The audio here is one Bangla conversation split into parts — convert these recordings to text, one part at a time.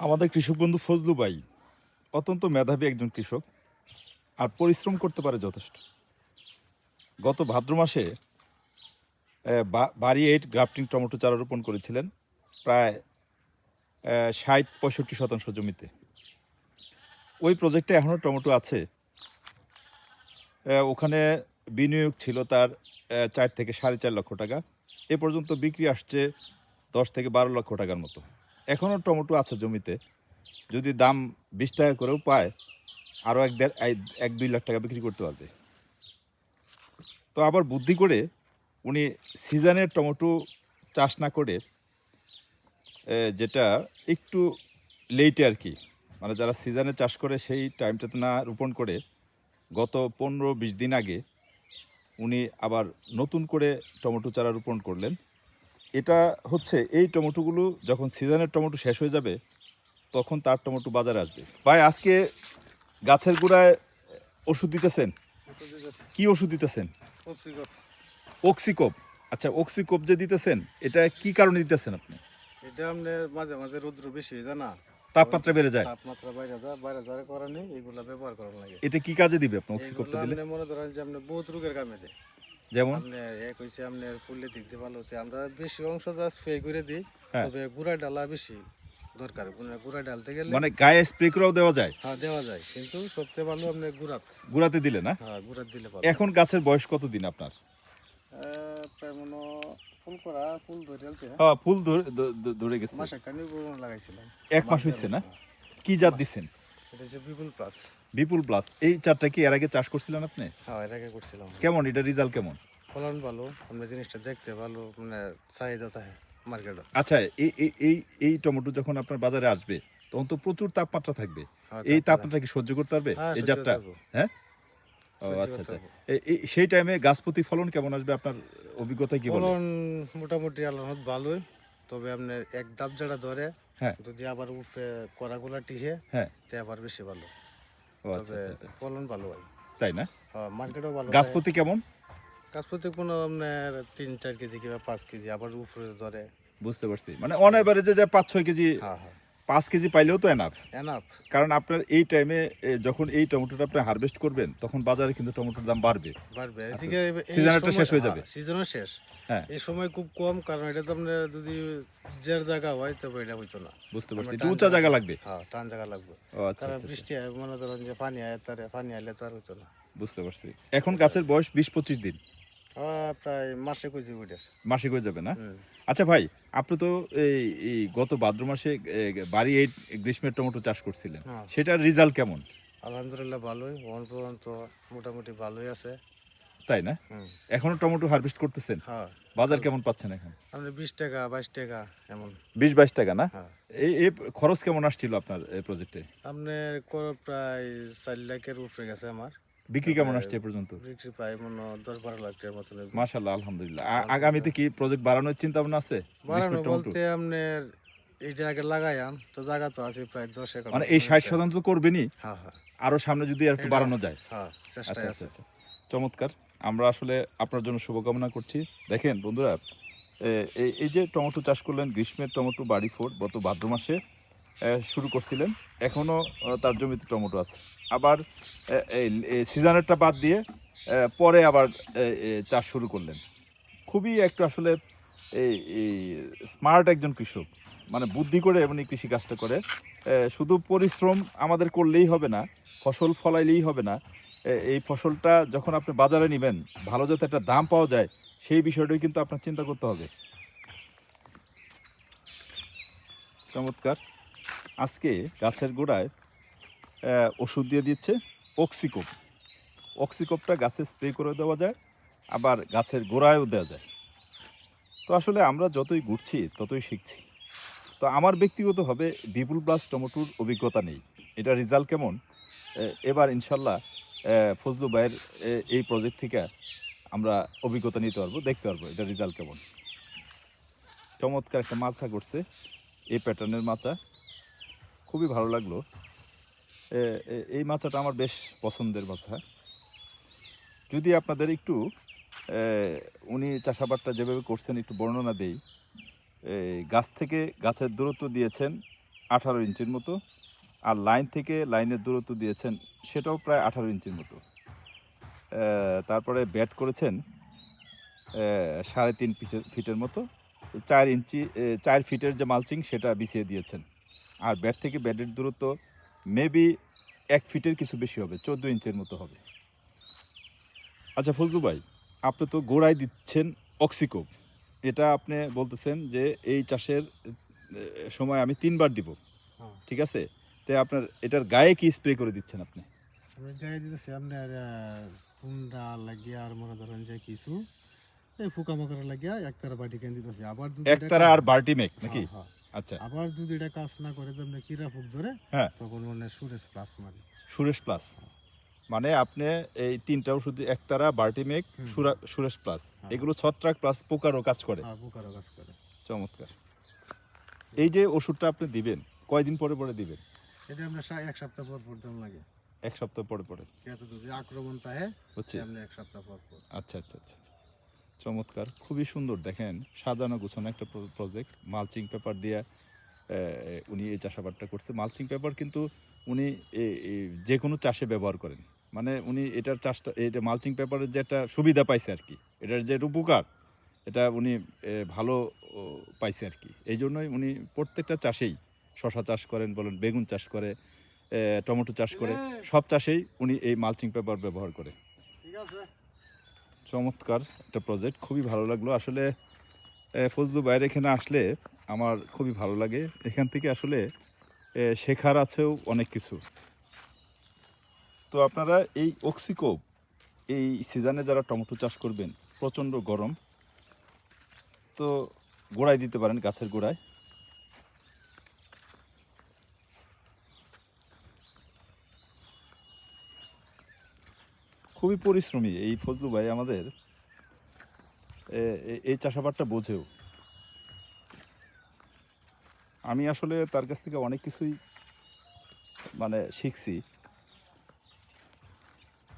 আমাদের কৃষক বন্ধু ফজলু ভাই অত্যন্ত মেধাবী একজন কৃষক আর পরিশ্রম করতে পারে যথেষ্ট। গত ভাদ্র মাসে বাড়ি 8 গ্রাফটিং টমেটো চারা রোপণ করেছিলেন প্রায় ৬০-৬৫% জমিতে। ওই প্রজেক্টে এখনও টমেটো আছে। ওখানে বিনিয়োগ ছিল তার ৪ থেকে ৪.৫ লক্ষ টাকা। এ পর্যন্ত বিক্রি আসছে ১০ থেকে ১২ লক্ষ টাকার মতো। এখনও টমেটো আছে জমিতে। যদি দাম ২০ টাকা করেও পায়, আরও ১-২ লাখ টাকা বিক্রি করতে পারবে। তো আবার বুদ্ধি করে উনি সিজনের টমেটো চাষ না করে যেটা একটু লেটে আর কি, মানে যারা সিজনে চাষ করে সেই টাইমটাতে না রোপণ করে গত ১৫-২০ দিন আগে উনি আবার নতুন করে টমেটো চারা রোপণ করলেন। এটা হচ্ছে এই টমেটোগুলো যখন সিজনের টমেটো শেষ হয়ে যাবে তখন তার টমেটো বাজারে আসবে। ভাই আজকে গাছের গোড়ায় ওষুধ দিতেছেন? কি ওষুধ দিতেছেন? অক্সিকোপ। আচ্ছা, অক্সিকোপ যে দিতেছেন এটা কি কারণে দিতেছেন আপনি? এটা আপনার মাঝে মাঝে রৌদ্র বেশি হয়ে যায় না, তাপমাত্রা বেড়ে যায়। তাপমাত্রা বাইরে যাওয়ার কারণে এগুলা ব্যবহার করা লাগে। এটা কি কাজে দিবে আপনি এগুলো অক্সিকোপটা দিলে? আপনি মনে ধরেন যে আপনি বহুত রোগের কামে দেয়। যেমন? আপনি এক হইছে আপনার ফুলের দিক দিয়ে ভালো হতে আমরা বেশি অংশ যা স্প্রে করে দিই, হ্যাঁ, তবে গুড়া ডালা বেশি দরকার। গুড়া ডালতে গেলে মানে গায়ে স্প্রে করেও দেওয়া যায়? হ্যাঁ দেওয়া যায়, কিন্তু সবচেয়ে ভালো আপনার গুড়াত। গুড়াতে দিলে না? হ্যাঁ গুড়াত দিলে ভালো। এখন গাছের বয়স কতদিন আপনার? প্রায় মনে ফুল ধরে চলছে। হ্যাঁ, ফুল ধরে গেছে। মাসে কানি লাগাইছিলাম। ১ মাস হয়েছে না? কি জাত দিচ্ছেন? এটা হচ্ছে বিপুল প্লাস। বিপুল প্লাস। এই চারটা কি এর আগে চাষ করছিলেন আপনি? হ্যাঁ এর আগে করছিলাম। কেমন এটা রেজাল্ট কেমন? ফলন ভালো, আমরা জিনিসটা দেখতে ভালো, মানে চাহিদা থাকে মার্কেটে। আচ্ছা, এই টমেটো যখন আপনার বাজারে আসবে তখন তো প্রচুর তাপমাত্রা থাকবে। এই তাপমাত্রা কি সহ্য করতে পারবে হ্যাঁ এই সহ্য জাতটা? করতে পারবো। হ্যাঁ? ও সহ্য আচ্ছা, করতে আচ্ছা। পারবো। এই সেই টাইমে গাছ প্রতি ফলন কেমন আসবে আপনার অভিজ্ঞতায় কি বলে? ফলন মোটামুটি আল্লাহর রহমত ভালোই, তবে আপনার এক ধাপ যেটা ধরে হ্যাঁ, যদি আবার উপরে করাগুলা টিহে হ্যাঁ। তে আবার বেশি ভালো। ও আচ্ছা, তবে আচ্ছা, আচ্ছা। ফলন ভালো হয়। তাই না? হ্যাঁ মার্কেটও ভালো গাছ থাকে। প্রতি কেমন? গাছ প্রতি কোনো আপনার ৩-৪ কেজি কিংবা ৫ কেজি আবার উপরে ধরে। বুঝতে পারছি। মানে অন এভারেজে যে ৫-৬ কেজি, হ্যাঁ হ্যাঁ ৫ কেজি পাইলেও তো এনাফ। এনাফ। কারণ আপনার এই টাইমে যখন এই টমেটোটা আপনি হারভেস্ট করবেন তখন বাজারে কিন্তু টমেটোর দাম বাড়বে। বাড়বে আচ্ছা, এদিকে। এই সিজনেরটা সময় শেষ হয়ে যাবে। সিজনও শেষ। হ্যাঁ, এই সময় খুব কম, কারণ এটা তো আপনার যদি জের জায়গা হয় তবে এটা হইতো না। বুঝতে আমরা পারছি। একটু টান উঁচা জায়গা জায়গা, লাগবে। হ্যাঁ টান জায়গা লাগবে। ও আচ্ছা, কারণ আচ্ছা, আচ্ছা। বৃষ্টি হয়, মনে করেন যে পানি আয় তারে, পানি আইলে তো আর হইতো না। বুঝতে পারছি। এখন গাছের বয়স ২০-২৫ দিন। প্রায় মাসে কইছি ওইটার। মাসিক হয়ে যাবে না? হুম। আচ্ছা ভাই, আপনি তো এই এই গত ভাদ্র মাসে বাড়ি 8 গ্রীষ্মের টমেটো চাষ করছিলেন। হ্যাঁ সেটার রেজাল্ট কেমন? আলহামদুলিল্লাহ ভালোই, এখন পর্যন্ত মোটামুটি ভালোই আছে। তাই না? হুম। এখনো টমেটো হারভেস্ট করতেছেন? হ্যাঁ বাজার কেমন পাচ্ছেন এখন? আপনি ২০ টাকা ২২ টাকা এমন। ২০-২২ টাকা না? হ্যাঁ এই খরচ কেমন আসছিল আপনার এই প্রজেক্টে? আপনার প্রায় ৪ লাখের উপরে গেছে আমার। বিক্রি তবে কেমন আসছে এ পর্যন্ত? বিক্রি প্রায় মনে হয় ১০-১২ লাখ টাকার মতন হইবে। মাশাআল্লাহ, আলহামদুলিল্লাহ। আগামীতে আলহামদুলিল্লাহ। কি প্রজেক্ট বাড়ানোর চিন্তা ভাবনা আছে? বাড়ানো গ্রীষ্মের টমেটো? বলতে আপনার এইটা আগে লাগাইয়াম তো, জায়গা তো আছে প্রায় ১০ একর মানে মতন এই হয়েছে। ৬০% তো করবেনই। হ্যাঁ হ্যাঁ আরো সামনে যদি আরেকটু এটা বাড়ানো যায়। হ্যাঁ আচ্ছা, চেষ্টায় আচ্ছা, আছে। আচ্ছা। চমৎকার। আমরা আসলে আপনার জন্য শুভকামনা করছি। দেখেন বন্ধুরা, এই যে টমেটো চাষ করলেন, গ্রীষ্মের টমেটো বাড়ি 4 গত ভাদ্র মাসে শুরু করছিলেন। এখনও তার জমিতে টমেটো আছে। আবার এই সিজনেরটা বাদ দিয়ে পরে আবার চাষ শুরু করলেন। খুবই একটু আসলে এই এই স্মার্ট একজন কৃষক। মানে বুদ্ধি করে এমনি কৃষি কাজটা করে। শুধু পরিশ্রম আমাদের করলেই হবে না, ফসল ফলাইলেই হবে না। এই ফসলটা যখন আপনি বাজারে নিবেন, ভালো যাতে একটা দাম পাওয়া যায়, সেই বিষয়টাই কিন্তু আপনার চিন্তা করতে হবে। চমৎকার। আজকে গাছের গোড়ায় ওষুধ দিয়ে দিচ্ছে অক্সিকোপ। অক্সিকোপটা গাছে স্প্রে করে দেওয়া যায়, আবার গাছের গোড়ায়ও দেওয়া যায়। তো আসলে আমরা যতই ঘুরছি ততই শিখছি। তো আমার ব্যক্তিগতভাবে বিপুল প্লাস টমেটোর অভিজ্ঞতা নেই। এটা রেজাল্ট কেমন এবার ইনশাল্লাহ ফজলু ভাইয়ের এই প্রজেক্ট থেকে আমরা অভিজ্ঞতা নিতে পারবো, দেখতে পারবো এটা রেজাল্ট কেমন। চমৎকার একটা মাচা করছে, এই প্যাটার্নের মাচা খুবই ভালো লাগলো। এই মাচাটা আমার বেশ পছন্দের মাচা। যদি আপনাদের একটু উনি চাষাবাদটা যেভাবে করছেন একটু বর্ণনা দেই। গাছ থেকে গাছের দূরত্ব দিয়েছেন 18 ইঞ্চির মতো, আর লাইন থেকে লাইনের দূরত্ব দিয়েছেন সেটাও প্রায় 18 ইঞ্চির মতো। তারপরে ব্যাট করেছেন 3.5 ফিটের মতো, 4 ইঞ্চি 4 ফিটের যে মালচিং সেটা বিছিয়ে দিয়েছেন। আর ব্যাট থেকে ব্যাটের দূরত্ব মেবি 1 ফিটের কিছু বেশি হবে, 14 ইঞ্চির মতো হবে। আচ্ছা ফজলু ভাই, আপনি তো গোড়ায় দিচ্ছেন অক্সিকোপ, এটা আপনি বলতেছেন যে এই চাষের সময় আমি 3বার দিব, হ্যাঁ। ঠিক আছে? তাই আপনার এটার গায়ে কি স্প্রে করে দিচ্ছেন আপনি? আমি গায়ে দিতেছি আপনার কুন্ডা লাগিয়া আর মনে ধরেন যে কিছু এই পোকামাকড় লাগিয়া একতারা বাটি কেন দিতেছি। আবার যদি এটা একতারা কাজ- আর বাল্টিমেক নাকি? হ্যাঁ, হ্যাঁ। আচ্ছা, আবার যদি এটা কাজ না করে তো আপনি কিরা ফুক ধরে হ্যাঁ, তখন মানে সুরেশ প্লাস মারি। সুরেশ প্লাস, মানে আপনি এই 3টা ওষুধ, একতারা, বাল্টিমেক, হুম। সুরেশ প্লাস, হ্যাঁ। এগুলো ছত্রাক প্লাস পোকারও কাজ করে। আর পোকারও কাজ করে। চমৎকার। এই যে ওষুধটা আপনি দিবেন কয়দিন পরে পরে দিবেন? এটা আপনার 1 সপ্তাহ পর পর দাম লাগে। 1 সপ্তাহ পরে পরে, এত যদি আক্রমণ তাহে বুঝছি। আপনি 1 সপ্তাহ পর পর। আচ্ছা আচ্ছা আচ্ছা আচ্ছা। চমৎকার, খুবই সুন্দর। দেখেন সাজানো গুছানো একটা প্রজেক্ট। মালচিং পেপার দিয়ে উনি এই চাষাবাদটা করছে। মালচিং পেপার কিন্তু উনি যে কোনো চাষে ব্যবহার করেন, মানে উনি এটার চাষটা, এটা মালচিং পেপারের যে একটা সুবিধা পাইছে আর কি, এটার যে উপকার, এটা উনি ভালো পাইছে আর কি। এই জন্যই উনি প্রত্যেকটা চাষেই, শশা চাষ করেন বলেন, বেগুন চাষ করে, টমেটো চাষ করে, সব চাষেই উনি এই মালচিং পেপার ব্যবহার করে। ঠিক আছে। চমৎকার একটা প্রজেক্ট, খুবই ভালো লাগলো আসলে। ফজলু ভাইয়ের এখানে আসলে আমার খুবই ভালো লাগে। এখান থেকে আসলে শেখার আছেও অনেক কিছু। তো আপনারা এই অক্সিকোপ এই সিজনে যারা টমেটো চাষ করবেন, প্রচণ্ড গরম, তো গোড়ায় দিতে পারেন, গাছের গোড়ায়। খুবই পরিশ্রমী এই ফজলু ভাই আমাদের, এই চাষাবাদটা বোঝেও। আমি আসলে তার কাছ থেকে অনেক কিছুই মানে শিখছি।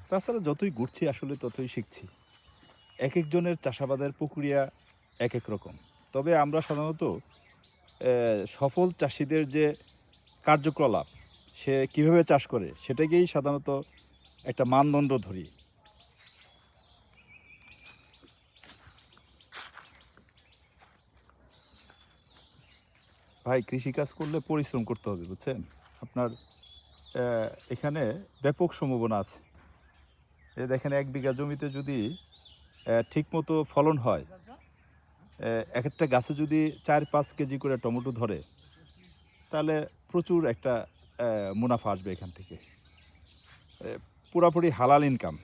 তাছাড়া যতই ঘুরছি আসলে ততই শিখছি। এক একজনের চাষাবাদের প্রক্রিয়া এক এক রকম। তবে আমরা সাধারণত সফল চাষিদের যে কার্যকলাপ, সে কিভাবে চাষ করে সেটাকেই সাধারণত একটা মানদণ্ড ধরি। ভাই, কৃষিকাজ করলে পরিশ্রম করতে হবে, বুঝছেন? আপনার এখানে ব্যাপক সম্ভাবনা আছে। এই দেখেন 1 বিঘা জমিতে যদি ঠিকমতো ফলন হয়, এক একটা গাছে যদি 4-5 কেজি করে টমেটো ধরে, তাহলে প্রচুর একটা মুনাফা আসবে এখান থেকে। পুরাপুরি হালাল ইনকাম।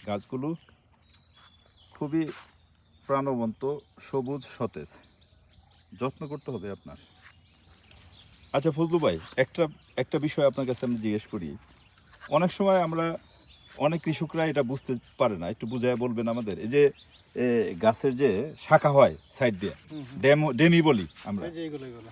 গাছগুলো খুবই প্রাণবন্ত, সবুজ, সতেজ। যত্ন করতে হবে আপনার। আচ্ছা ফজলু ভাই, একটা বিষয় আপনার কাছে আমি জিজ্ঞেস করি। অনেক সময় আমরা, অনেক কৃষকরা এটা বুঝতে পারে না, একটু বুঝায় বলবেন আমাদের? এই যে গাছের যে শাখা হয় সাইড দিয়ে, ডেমি বলি আমরা, এই যে এগুলো এগুলো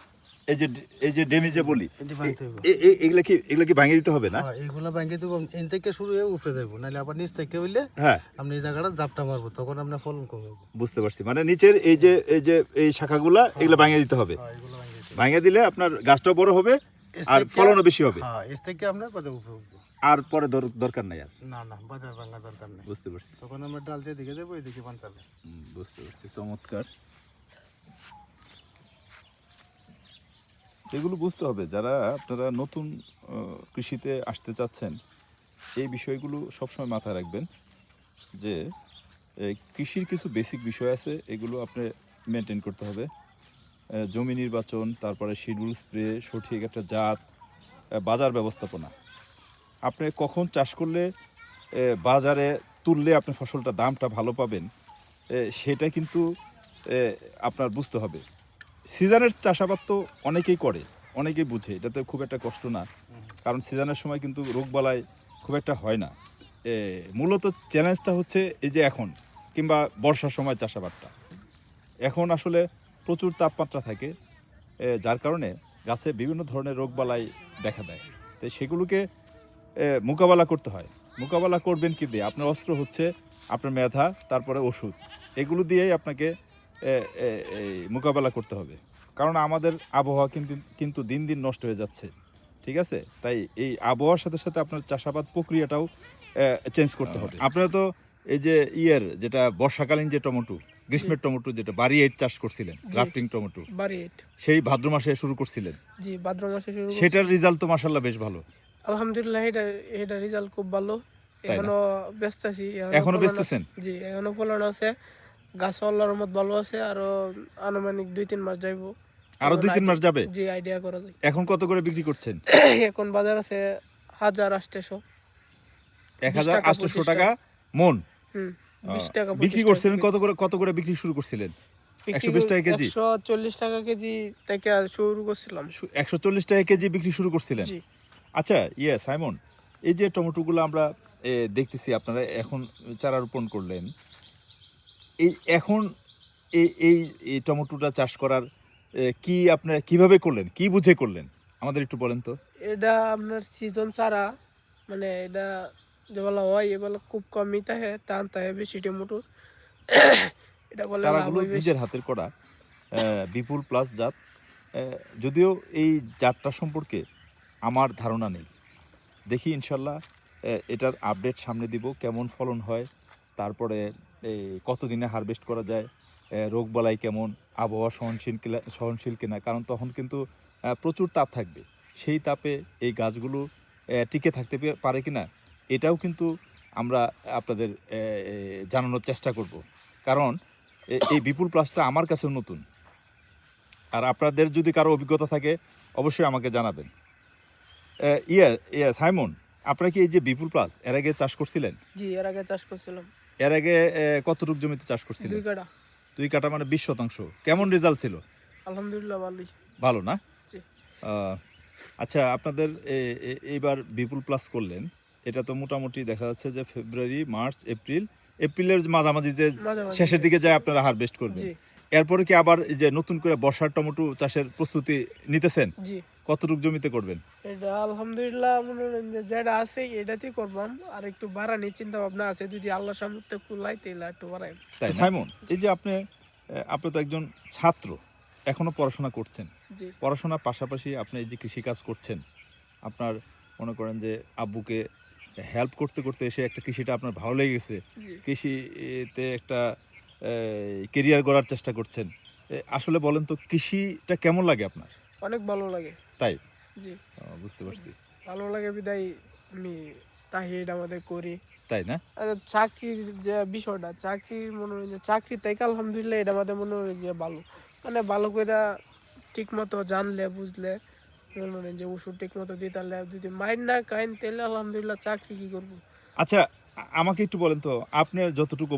এই যে ডেমি যে বলি, এটি ভাঙতে হবে। এগুলা কি ভাঙিয়ে দিতে হবে না? হ্যাঁ, এইগুলো ভাঙিয়ে দেবো। এন থেকে শুরু হয়ে উপরে দেবো, নাহলে আবার নিচ থেকে হইলে হ্যাঁ, আপনি এই জায়গাটা জাপটা মারবো, তখন আপনার ফলন কমে যাবে। বুঝতে পারছি। মানে নিচের এই শাখাগুলা এগুলো ভাঙিয়ে দিতে হবে। হ্যাঁ, এগুলো ভাঙিয়ে দিতে হবে। ভাঙিয়ে দিলে আপনার গাছটাও বড় হবে এস আর থেকে- ফলনও বেশি হবে। হ্যাঁ, এস থেকে আপনার কত উপরে উঠবো। আর পরে দরকার নাই আর। না না, বাজার ভাঙা দরকার নেই। বুঝতে পারছি। তখন আমরা ডাল যেদিকে যাবো এদিকে বাঁচাবে। বুঝতে পারছি। চমৎকার। এগুলো বুঝতে হবে, যারা আপনারা নতুন কৃষিতে আসতে চাচ্ছেন, এই বিষয়গুলো সবসময় মাথায় রাখবেন যে কৃষির কিছু বেসিক বিষয় আছে, এগুলো আপনি মেনটেন করতে হবে। জমি নির্বাচন, তারপরে শিডিউল স্প্রে, সঠিক একটা জাত, বাজার ব্যবস্থাপনা। আপনি কখন চাষ করলে বাজারে তুললে আপনি ফসলটা দামটা ভালো পাবেন, সেটা কিন্তু আপনার বুঝতে হবে। সিজনের চাষাবাদ তো অনেকেই করে, অনেকেই বুঝে, এটাতে খুব একটা কষ্ট না, কারণ সিজনের সময় কিন্তু রোগবালাই খুব একটা হয় না। মূলত চ্যালেঞ্জটা হচ্ছে এই যে এখন, কিংবা বর্ষার সময় চাষাবাদটা, এখন আসলে প্রচুর তাপমাত্রা থাকে, যার কারণে গাছে বিভিন্ন ধরনের রোগবালাই দেখা দেয়। তো সেগুলোকে মোকাবেলা করতে হয়। মোকাবেলা করবেন কি দিয়ে? আপনার অস্ত্র হচ্ছে আপনার মেধা, তারপরে ওষুধ। এগুলো দিয়েই আপনাকে মোকাবেলা করতে হবে, কারণ আমাদের আবহাওয়া কিন্তু দিন দিন নষ্ট হয়ে যাচ্ছে, ঠিক আছে? তাই এই আবহাওয়ার সাথে সাথে আপনার চাষাবাদ প্রক্রিয়াটাও চেঞ্জ করতে হবে। আপনারা তো এই যে যেটা বর্ষাকালীন যে টমেটো, গ্রীষ্মের টমেটো যেটা বাড়ি 8 চাষ করছিলেন, গ্রাফটিং টমেটো বাড়ি 8 সেই ভাদ্র মাসে শুরু করছিলেন, জি ভাদ্র মাসে শুরু করছি। সেটার রেজাল্ট তো মাশাআল্লাহ বেশ ভালো। আলহামদুলিল্লাহ এটা রেজাল্ট খুব ভালো। তাই না? এখনো বেচতেছি, এখনো ফলন বেচতেছেন? আছে। জি এখনো ফলন আছে, গাছ আল্লাহর রহমত ভালো আছে, আরো আনুমানিক 2-3 মাস যাইবো। আরো 2-3 মাস যাবে? জি আইডিয়া করা যায়। এখন কত করে বিক্রি করছেন? এখন বাজার আছে 1800 1800 টাকা মন। 20 টাকা বিক্রি করছিলেন কত করে বিক্রি শুরু করছিলেন? 120 টাকা কেজি? 140 টাকা কেজি থেকে শুরু করছিলাম। 140 টাকা কেজি বিক্রি শুরু করছিলেন? জি আচ্ছা সাইমন, এই যে টমেটোগুলো আমরা দেখতেছি আপনারা এখন চারা রোপণ করলেন, এখন এই টমেটোটা চাষ করার কি আপনারা কিভাবে করলেন, কি বুঝে করলেন আমাদের একটু বলেন তো। এটা আপনার সিজন চারা, মানে এটা যেবেলা হয় এবেলা খুব কমই থাকে, টান থাকে বেশি টমেটো। এটা বলে লাভ চারাগুলো হয় বেশি। নিজের হাতের করা বিপুল প্লাস জাত, যদিও এই জাতটা সম্পর্কে আমার ধারণা নেই, দেখি ইনশাল্লাহ এটার আপডেট সামনে দিব, কেমন ফলন হয়, তারপরে কতদিনে হারভেস্ট করা যায়, রোগবালাই কেমন, আবহাওয়া সহনশীল কিনা, কারণ তখন কিন্তু প্রচুর তাপ থাকবে, সেই তাপে এই গাছগুলো টিকে থাকতে পারে কিনা এটাও কিন্তু আমরা আপনাদের জানানোর চেষ্টা করব, কারণ এই বিপুল প্লাসটা আমার কাছেও নতুন, আর আপনাদের যদি কারো অভিজ্ঞতা থাকে অবশ্যই আমাকে জানাবেন। সাইমন, আপনারা কি এই যে বিপুল প্লাস এর আগে চাষ করছিলেন? জি এর আগে চাষ করছিলাম। এর আগে কতটুক জমিতে চাষ করছিলেন? 2 কাঠা। 2 কাঠা, মানে 20%। কেমন রেজাল্ট ছিল? আলহামদুলিল্লাহ ভালোই। ভালো না? জি। আচ্ছা, আপনাদের এইবার বিপুল প্লাস করলেন, এটা তো মোটামুটি দেখা যাচ্ছে যে ফেব্রুয়ারি, মার্চ, এপ্রিলের মাঝামাঝি যে শেষের দিকে যায় আপনারা হারভেস্ট করবেন। জি এরপরে কি আবার এই যে নতুন করে বর্ষার টমেটো চাষের প্রস্তুতি নিতেছেন? জি কতটুক জমিতে করবেন? এটা আলহামদুলিল্লাহ মনে করেন যে যেটা আছে এটাতেই করবাম, আর একটু বাড়ানোর চিন্তা ভাবনা আছে, যদি আল্লাহ সামর্থ্য কুলাই তাহলে একটু বাড়াই। তাই না? সাইমন, এই যে আপনি তো একজন ছাত্র, এখনো পড়াশোনা করছেন, জি পড়াশোনার পাশাপাশি আপনি এই যে কৃষিকাজ করছেন, আপনার মনে করেন যে আব্বুকে হেল্প করতে করতে এসে একটা কৃষিটা আপনার ভালো লেগে গেছে, জি কৃষিতে একটা কেরিয়ার গড়ার চেষ্টা করছেন, আসলে বলেন তো কৃষিটা কেমন লাগে আপনার? অনেক ভালো লাগে। তাই? জি বুঝতে পারছি। ভালো লাগে বিদায় আমি তাহিদ আমাদের করি। তাই না? আর চাকরির যে বিষয়টা, চাকরির মনে হয় যে চাকরি থেকে আলহামদুলিল্লাহ এটা আমাদের মনে হয় যে ভালো, মানে ভালো করে ঠিক মতো জানলে বুঝলে, মনে হয় যে ওষুধ ঠিক মতো দিতে পারলে, যদি মাইন্ড না খাইন তাহলে আলহামদুলিল্লাহ চাকরি কি করবো। আচ্ছা, আমাকে একটু বলেন তো, আপনার যতটুকু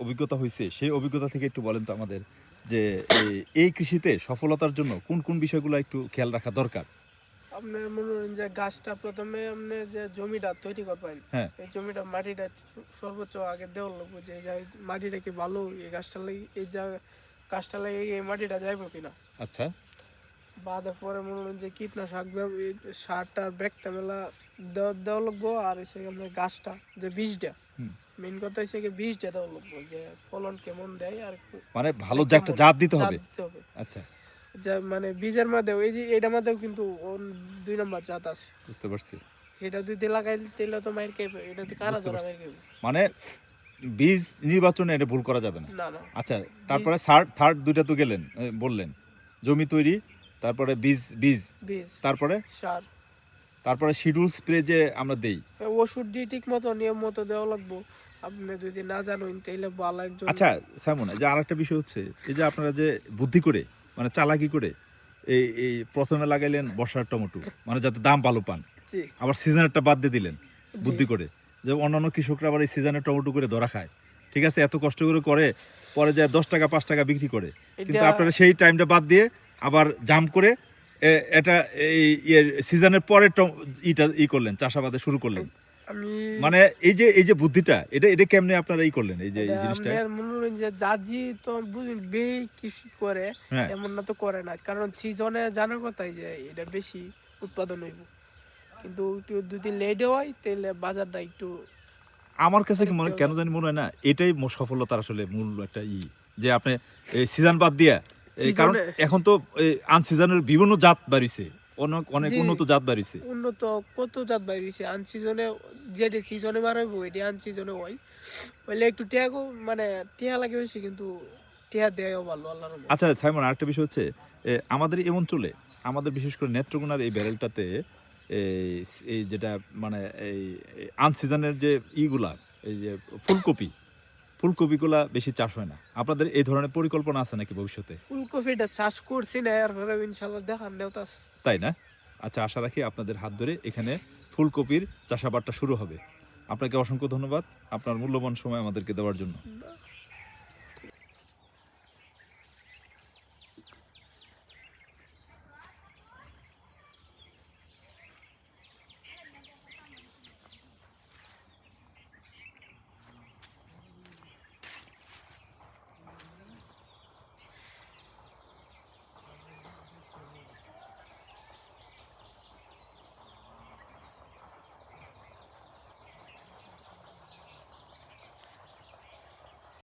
অভিজ্ঞতা হয়েছে সেই অভিজ্ঞতা থেকে একটু বলেন তো আমাদের, যে এই কৃষিতে সফলতার জন্য কোন কোন বিষয়গুলো একটু খেয়াল রাখা দরকার? আপনার মনে হয় যে গাছটা প্রথমে আপনি যে জমিটা তৈরি করবেন, হ্যাঁ। এই জমিটা মাটিটা সর্বোচ্চ আগে দেওয়ার লাগবে, যে মাটিটা কি ভালো, এই গাছটা লাগে এই গাছটা লাগে এই মাটিটা যাইবো কিনা। আচ্ছা। বাদে পরে মনে হয় যে কীটনাশক সারটার ব্যাগটা মেলা দেওয়া লাগবো, আর হচ্ছে আপনার গাছটা যে বীজটা, মেন কথা হচ্ছে কি বীজটা দেওয়া লাগবো, যে ফলন কেমন দেয়, আর মানে ভালো যে একটা জাত দিতে হবে। আচ্ছা, যে মানে বীজের মধ্যেও এই যে এটার মধ্যেও কিন্তু 2 নম্বর জাত আছে। বুঝতে পারছি। এটা যদি লাগাই তাহলে তো মাইর খাইবে, এটা তো কারা ধরা মাইর খাইবে। মানে বীজ নির্বাচনে এটা ভুল করা যাবে না। না না। আচ্ছা, তারপরে থার্ড দুইটা তো গেলেন, বললেন জমি তৈরি, তারপরে বীজ, তারপরে সার, তারপরে শিডিউল স্প্রে যে আমরা দেই, ওষুধ দিয়ে ঠিক মতো নিয়ম মতো দেওয়া লাগবো। আপনি যদি না জানেন তাহলে ভালো একজন। আচ্ছা সাইমন, এই যে আরেকটা বিষয় হচ্ছে, এই যে আপনারা যে বুদ্ধি করে, মানে চালাকি করে এই প্রথমে লাগাইলেন বর্ষার টমেটো, মানে যাতে দাম ভালো পান, আবার সিজনেরটা বাদ দিয়ে দিলেন বুদ্ধি করে, যে অন্যান্য কৃষকরা আবার এই সিজনের টমেটো করে ধরা খায়, ঠিক আছে, এত কষ্ট করে পরে যায় 10 টাকা 5 টাকা বিক্রি করে, কিন্তু আপনারা সেই টাইমটা বাদ দিয়ে আবার জাম করে এটা এই সিজনের পরে করলেন, চাষাবাদে শুরু করলেন। মানে এই যে বুদ্ধিটা, এটা কেমনে আপনারা করলেন এই যে এই জিনিসটা? যে জাজি তো বুঝুন বেশি কৃষি করে এমন না তো করে না, কারণ সিজনে জানার কথাই যে এটা বেশি উৎপাদন হইব, কিন্তু যদি লেটে হয় তাহলে বাজারটা একটু, আমার কাছে কেন জানি মনে হয় না এটাই সফলতার আসলে মূল একটা যে আপনি এই সিজন বাদ দিয়া কারণ Season-এ- এখন তো আনসিজনের বিভিন্ন জাত বাড়িছে, অনেক অনেক জি। উন্নত জাত বাড়িছে। উন্নত কত জাত বাইরেছে আনসিজনে, যেটি সিজনে মারাইবো এটি আনসিজনে হয়, হইলে একটু টিয়াগো মানে টিয়া লাগে বেশি, কিন্তু টিয়া দেয়ও ভালো আল্লাহর রহমতে। আচ্ছা সাইমন, আরেকটা বিষয় হচ্ছে আমাদের এই অঞ্চলে, আমাদের বিশেষ করে নেত্রকোনার এই ব্যারেলটাতে এই এই যেটা মানে এই আনসিজনের যে ইগুলা, এই যে ফুলকপি, ফুলকপিগুলা বেশি চাষ হয় না। আপনাদের এই ধরনের পরিকল্পনা আছে নাকি ভবিষ্যতে? ফুলকপিটা চাষ করছি না, এরপরে ইনশাল্লাহ দেখার নেওয়া আছে। তাই না? আচ্ছা, আশা রাখি আপনাদের হাত ধরে এখানে ফুলকপির চাষাবাদটা শুরু হবে। আপনাকে অসংখ্য ধন্যবাদ আপনার মূল্যবান সময় আমাদেরকে দেওয়ার জন্য।